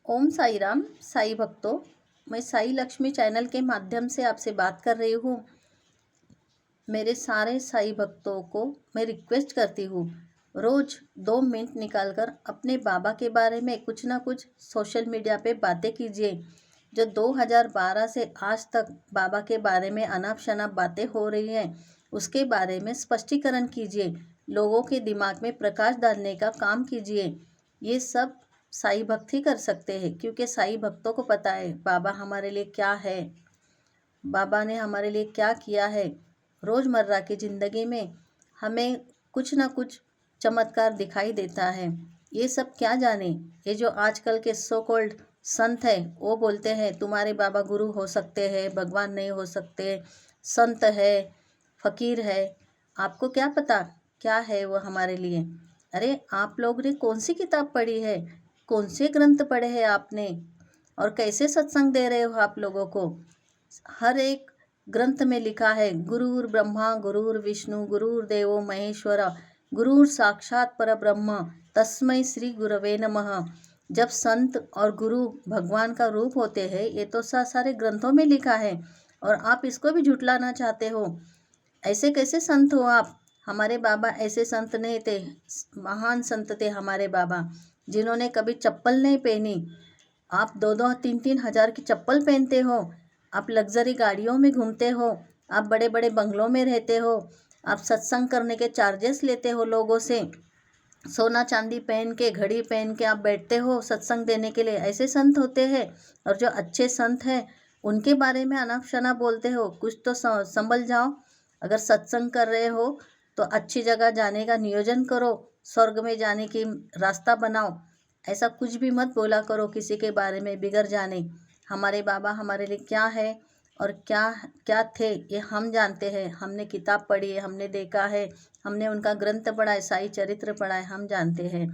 ओम साई राम साई भक्तों। मैं साई लक्ष्मी चैनल के माध्यम से आपसे बात कर रही हूँ। मेरे सारे साई भक्तों को मैं रिक्वेस्ट करती हूँ, रोज़ 2 मिनट निकालकर अपने बाबा के बारे में कुछ ना कुछ सोशल मीडिया पे बातें कीजिए। जो 2012 से आज तक बाबा के बारे में अनाप शनाप बातें हो रही हैं, उसके बारे में स्पष्टीकरण कीजिए। लोगों के दिमाग में प्रकाश डालने का काम कीजिए। ये सब साई भक्त ही कर सकते हैं, क्योंकि साई भक्तों को पता है बाबा हमारे लिए क्या है, बाबा ने हमारे लिए क्या किया है। रोज़मर्रा की ज़िंदगी में हमें कुछ ना कुछ चमत्कार दिखाई देता है। ये सब क्या जाने, ये जो आजकल के सो कॉल्ड संत है वो बोलते हैं तुम्हारे बाबा गुरु हो सकते हैं, भगवान नहीं हो सकते, संत है, फ़कीर है। आपको क्या पता क्या है वो हमारे लिए। अरे आप लोग ने कौन सी किताब पढ़ी है, कौन से ग्रंथ पढ़े हैं आपने, और कैसे सत्संग दे रहे हो आप लोगों को। हर एक ग्रंथ में लिखा है गुरुर ब्रह्मा गुरुर विष्णु गुरुर देवो महेश्वर गुरुर साक्षात परब्रह्म तस्मै श्री गुरवे नमः। जब संत और गुरु भगवान का रूप होते हैं, ये तो सारे ग्रंथों में लिखा है, और आप इसको भी झुटलाना चाहते हो। ऐसे कैसे संत हो आप। हमारे बाबा ऐसे संत नहीं थे, महान संत थे हमारे बाबा, जिन्होंने कभी चप्पल नहीं पहनी। आप 2-2, 3-3 हज़ार की चप्पल पहनते हो, आप लग्जरी गाड़ियों में घूमते हो, आप बड़े बड़े बंगलों में रहते हो, आप सत्संग करने के चार्जेस लेते हो लोगों से, सोना चांदी पहन के, घड़ी पहन के आप बैठते हो सत्संग देने के लिए। ऐसे संत होते हैं। और जो अच्छे संत हैं उनके बारे में अनाप शनाप बोलते हो। कुछ तो संभल जाओ। अगर सत्संग कर रहे हो तो अच्छी जगह जाने का नियोजन करो, स्वर्ग में जाने की रास्ता बनाओ। ऐसा कुछ भी मत बोला करो किसी के बारे में बिगड़ जाने। हमारे बाबा हमारे लिए क्या है और क्या क्या थे ये हम जानते हैं। हमने किताब पढ़ी है, हमने देखा है, हमने उनका ग्रंथ पढ़ा है, साई चरित्र पढ़ा है, हम जानते हैं।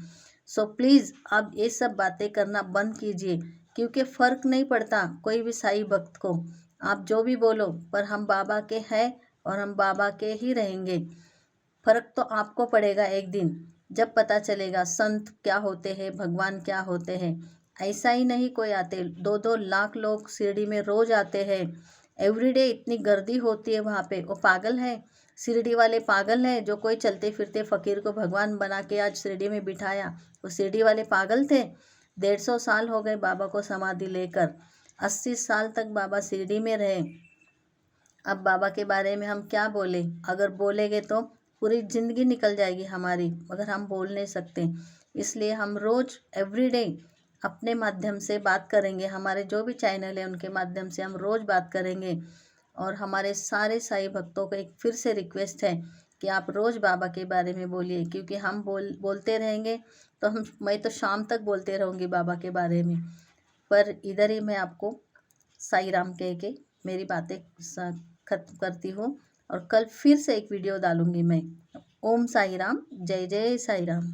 सो प्लीज़ आप ये सब बातें करना बंद कीजिए, क्योंकि फ़र्क नहीं पड़ता कोई भी साई भक्त को। आप जो भी बोलो, पर हम बाबा के हैं और हम बाबा के ही रहेंगे। फ़र्क तो आपको पड़ेगा एक दिन, जब पता चलेगा संत क्या होते हैं, भगवान क्या होते हैं। ऐसा ही नहीं कोई आते, 2-2 लाख लोग शिरडी में रोज़ आते हैं। एवरीडे इतनी गर्दी होती है वहाँ पे। वो पागल है, शिरडी वाले पागल हैं जो कोई चलते फिरते फ़कीर को भगवान बना के आज शिरडी में बिठाया। वो शिरडी वाले पागल थे। 150 साल हो गए बाबा को समाधि लेकर, 80 साल तक बाबा शिरडी में रहे। अब बाबा के बारे में हम क्या बोले, अगर बोलेंगे तो पूरी ज़िंदगी निकल जाएगी हमारी, मगर हम बोल नहीं सकते। इसलिए हम रोज़ एवरीडे अपने माध्यम से बात करेंगे। हमारे जो भी चैनल है उनके माध्यम से हम रोज़ बात करेंगे। और हमारे सारे साई भक्तों को एक फिर से रिक्वेस्ट है कि आप रोज़ बाबा के बारे में बोलिए, क्योंकि हम बोलते रहेंगे तो मैं तो शाम तक बोलते रहूँगी बाबा के बारे में। पर इधर ही मैं आपको साई राम कह के मेरी बातें खत्म करती हूँ, और कल फिर से एक वीडियो डालूँगी मैं। ओम साई राम, जय जय साई राम।